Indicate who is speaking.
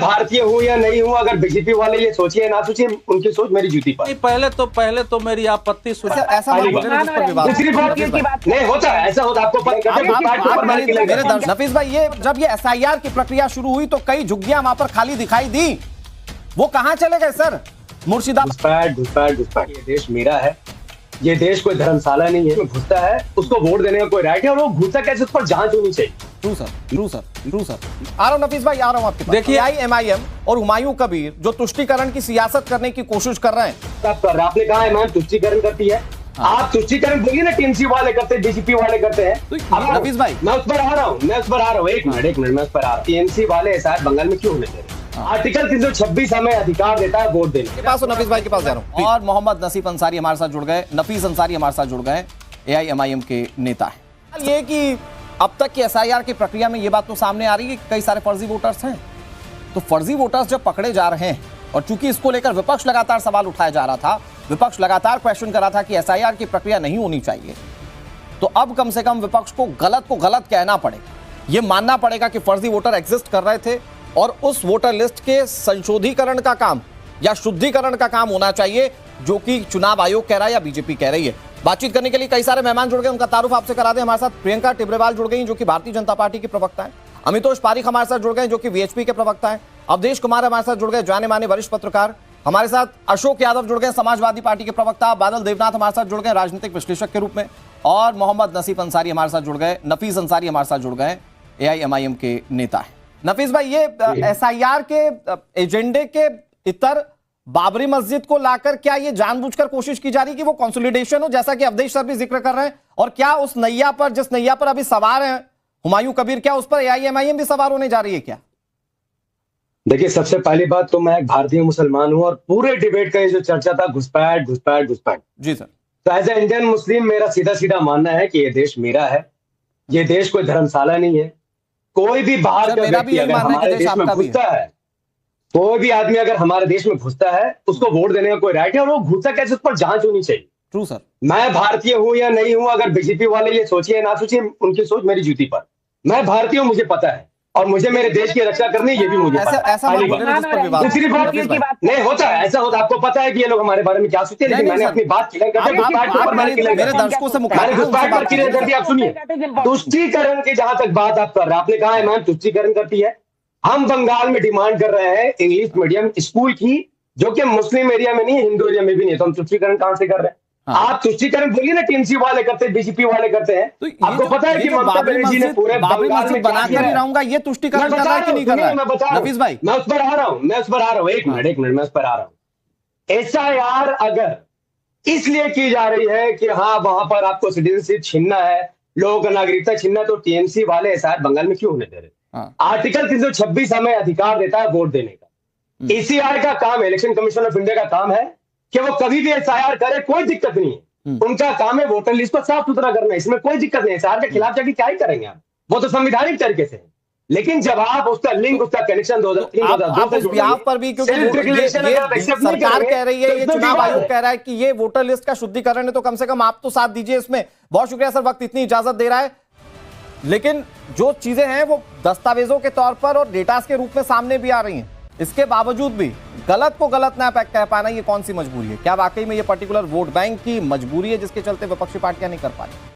Speaker 1: भारतीय हूँ या नहीं हूँ, अगर बीजेपी वाले ये सोचिए ना सोचिए, उनकी सोच मेरी जूती पर।
Speaker 2: नहीं, पहले तो मेरी आपत्ति सुनिए।
Speaker 3: ऐसा
Speaker 1: दूसरी बात नहीं होता, ऐसा होता आपको
Speaker 3: नफीस भाई, ये जब ये एसआईआर की प्रक्रिया शुरू हुई तो कई झुग्गियां वहां पर खाली दिखाई दी, वो कहां चले गए सर?
Speaker 1: मुर्शिदाबाद घुसपैठ। ये देश मेरा है, ये देश कोई धर्मशाला नहीं है। घुसता है उसको वोट देने का कोई राइट है, और वो घुसता कैसे उस पर जांच होनी चाहिए।
Speaker 3: True sir. आ रहा हूं नफीस भाई, आ रहा हूं आपके पास। देखिए एमआईएम और हुमायूं कबीर जो तुष्टीकरण की सियासत करने की कोशिश कर रहे हैं।
Speaker 1: आपने कहा एमआईएम तुष्टीकरण करती है, आप तुष्टीकरण बोलिए ना, टीएमसी वाले करते हैं, बीजेपी वाले करते हैं।
Speaker 3: नफीस भाई
Speaker 1: मैं उस पर आ रहा हूँ, एक मिनट मैं उस पर आ रहा हूँ। टीएमसी वाले ऐसा बंगाल में क्यों होने दे रहे? आर्टिकल 326 हमें अधिकार देता है वोट देने के
Speaker 3: पास। नफीस भाई के पास जा रहा हूं। और मोहम्मद नसीफ अंसारी हमारे साथ जुड़ गए, नफीस अंसारी हमारे साथ जुड़ गए, एआईएमआईएम के नेता है। ये कि अब तक की एसआईआर की प्रक्रिया में ये बात तो सामने आ रही है कि कई सारे फर्जी वोटर्स हैं, तो फर्जी वोटर्स जब पकड़े जा रहे हैं, और चूंकि इसको लेकर विपक्ष लगातार सवाल उठाया जा रहा था, विपक्ष लगातार क्वेश्चन कर रहा था कि एसआईआर की प्रक्रिया नहीं होनी चाहिए, तो अब कम से कम विपक्ष को गलत कहना पड़ेगा, ये मानना पड़ेगा कि फर्जी वोटर एग्जिस्ट कर रहे थे, और उस वोटर लिस्ट के संशोधीकरण का काम या शुद्धिकरण का काम होना चाहिए, जो कि चुनाव आयोग कह रहा है या बीजेपी कह रही है। बातचीत करने के लिए कई सारे मेहमान जुड़ गए, उनका तारुफ आपसे करा दें। हमारे साथ प्रियंका टिब्रेवाल जुड़ गई जो कि भारतीय जनता पार्टी की प्रवक्ता है, अमितोष पारीख हमारे साथ जुड़ गए जो कि वीएचपी के प्रवक्ता है, अवधेश कुमार हमारे साथ जुड़ गए, जाने माने वरिष्ठ पत्रकार, हमारे साथ अशोक यादव जुड़ गए, समाजवादी पार्टी के प्रवक्ता, बादल देवनाथ हमारे साथ जुड़ गए राजनीतिक विश्लेषक के रूप में, और मोहम्मद नसीफ अंसारी हमारे साथ जुड़ गए, नफीस अंसारी हमारे साथ जुड़ गए, एआईएमआईएम के नेता है। नफीस भाई, ये एसआईआर के एजेंडे के इतर बाबरी मस्जिद को लाकर क्या ये जानबूझकर कोशिश की जा रही है कि वो कंसोलिडेशन हो, जैसा कि अवधेश सर भी जिक्र कर रहे हैं, और क्या उस नैया पर, जिस नैया पर अभी सवार हैं हुमायूं कबीर, क्या उस पर एआईएमआईएम भी सवार होने जा रही है क्या?
Speaker 1: देखिए, सबसे पहली बात तो मैं एक भारतीय मुसलमान हूं, और पूरे डिबेट का ये जो चर्चा था घुसपैठ
Speaker 3: जी सर,
Speaker 1: तो एज ए इंडियन मुस्लिम मेरा सीधा मानना है कि ये देश मेरा है, ये देश कोई धर्मशाला नहीं है। कोई भी बाहर का व्यक्ति अगर हमारे देश में घुसता है, कोई भी आदमी अगर हमारे देश में घुसता है, उसको वोट देने का कोई राइट है, और वो घुसता कैसे उस पर जांच होनी चाहिए।
Speaker 3: True sir. मैं
Speaker 1: भारतीय हूं या नहीं हूं, अगर बीजेपी वाले ये सोचिए ना सोचिए, उनकी सोच मेरी जूती पर। मैं भारतीय हूं, मुझे पता है, और मुझे मेरे देश की रक्षा करनी है, ये भी मुझे पता है। दूसरी बात नहीं होता, ऐसा होता आपको पता है कि ये लोग हमारे बारे में क्या सोचते हैं, लेकिन मैंने अपनी बात क्लियर कर दी। आप सुनिए, तुष्टीकरण की जहां तक बात आप कर रहे हैं, आपने कहा है मैम तुष्टीकरण करती है। हम बंगाल में डिमांड कर रहे हैं इंग्लिश मीडियम स्कूल की, जो कि मुस्लिम एरिया में नहीं है, हिंदू एरिया में भी नहीं है, तो हम तुष्टीकरण कहां से कर रहे हैं? आप तुष्टीकरण बोलिए ना, टीएमसी वाले करते हैं, बीजेपी वाले करते हैं। तो आपको पता है कि ममता बनर्जी ने पूरे बंगाल में
Speaker 3: बनाकर ही रहूंगा, ये तुष्टीकरण कर रहा है कि नहीं कर रहा है? नफीस भाई,
Speaker 1: मैं उस पर आ रहा हूं, एक मिनट मैं उस पर आ रहा हूं। एसआईआर अगर इसलिए की जा रही है कि हाँ वहां पर आपको सिटीजनशिप छीनना है, लोगों का नागरिकता छीनना, तो टीएमसी वाले एसआईआर बंगाल में क्यों होने दे रहे? आर्टिकल 326 हमें अधिकार देता है वोट देने का। ईसीआई का काम, इलेक्शन कमीशन ऑफ इंडिया का काम है कि वो कभी भी एसआईआर करे, कोई दिक्कत नहीं है। उनका काम है वोटर लिस्ट को साफ सुथरा करना, इसमें कोई दिक्कत नहीं है। एसआईआर के खिलाफ जाके क्या ही करेंगे आप, वो तो संवैधानिक तरीके से है। लेकिन जब आप उसका लिंक, उसका कनेक्शन 2003-2002 से
Speaker 3: यहाँ पर भी, क्योंकि सरकार कह रही है, ये चुनाव आयोग कह रहा है कि ये वोटर लिस्ट का शुद्धिकरण है, तो कम से कम आप तो साथ दीजिए इसमें। बहुत शुक्रिया सर, वक्त इतनी इजाजत दे रहा है, लेकिन जो चीजें हैं वो दस्तावेजों के तौर पर और डेटास के रूप में सामने भी आ रही हैं, इसके बावजूद भी गलत को गलत ना कह पाना, ये कौन सी मजबूरी है? क्या वाकई में ये पर्टिकुलर वोट बैंक की मजबूरी है जिसके चलते विपक्षी पार्टियां नहीं कर पा रही?